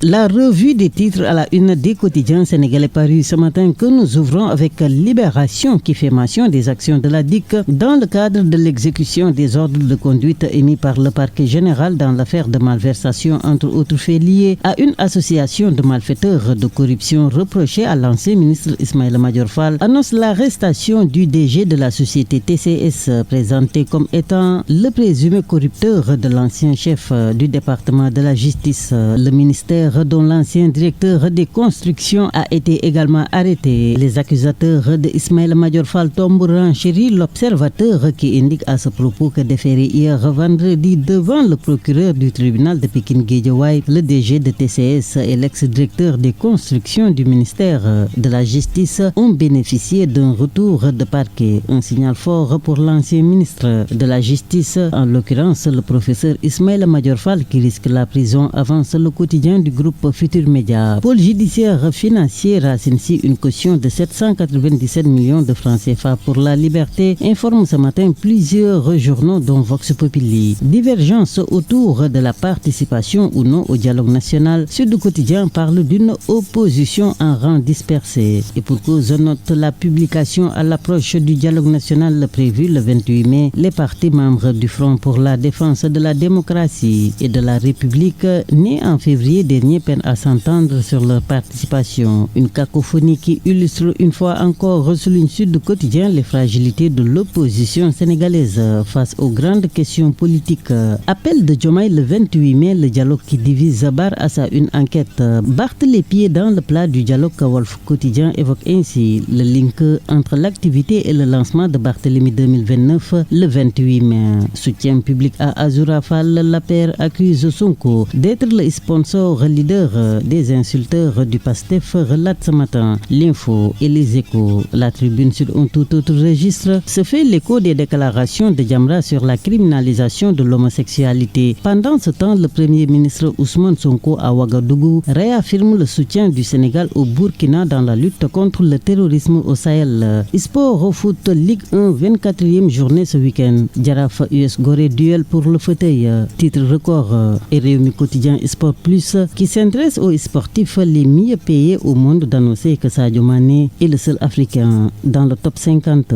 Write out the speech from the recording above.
La revue des titres à la une des quotidiens sénégalais parus ce matin que nous ouvrons avec Libération qui fait mention des actions de la DIC dans le cadre de l'exécution des ordres de conduite émis par le parquet général dans l'affaire de malversation entre autres faits liés à une association de malfaiteurs de corruption reprochée à l'ancien ministre Ismaïla Madior Fall annonce l'arrestation du DG de la société TCS présenté comme étant le présumé corrupteur de l'ancien chef du département de la justice. Le ministère dont l'ancien directeur des constructions a été également arrêté. Les accusateurs de Ismaïla Madior Fall tombent renchéris. L'observateur qui indique à ce propos que déféré hier vendredi devant le procureur du tribunal de Pikine-Guédiawaye, le DG de TCS et l'ex-directeur des constructions du ministère de la Justice ont bénéficié d'un retour de parquet. Un signal fort pour l'ancien ministre de la Justice, en l'occurrence le professeur Ismaïla Madior Fall qui risque la prison, avance le quotidien du groupe Futur Média. Pôle judiciaire financier racine une caution de 797 millions de francs CFA pour la liberté, informe ce matin plusieurs journaux dont Vox Populi. Divergence autour de la participation ou non au dialogue national. Sud Quotidien parle d'une opposition en rang dispersé. Et pour cause, note la publication à l'approche du dialogue national prévu le 28 mai. Les partis membres du Front pour la défense de la démocratie et de la République, nés en février dernier, peinent à s'entendre sur leur participation. Une cacophonie qui illustre une fois encore, souligne Sud Quotidien, les fragilités de l'opposition sénégalaise face aux grandes questions politiques. Appel de Diomaye le 28 mai, le dialogue qui divise barre à sa une enquête. Barthe les pieds dans le plat du dialogue. Wolf Quotidien évoque ainsi le link entre l'activité et le lancement de Barthélemy 2029 le 28 mai. Soutien public à Azoura Fall, la paire accuse Sonko d'être le sponsor leader des insulteurs du PASTEF, relate ce matin L'Info et les Échos. La Tribune sur un tout autre registre se fait l'écho des déclarations de Jamra sur la criminalisation de l'homosexualité. Pendant ce temps, le Premier ministre Ousmane Sonko à Ouagadougou réaffirme le soutien du Sénégal au Burkina dans la lutte contre le terrorisme au Sahel. Sport au foot, Ligue 1, 24e journée ce week-end. Jaraaf US Gorée, duel pour le fauteuil. Titre record. Et Rewmi Quotidien Sport Plus qui s'intéresse aux sportifs les mieux payés au monde, d'annoncer que Sadio Mané est le seul Africain dans le top 50.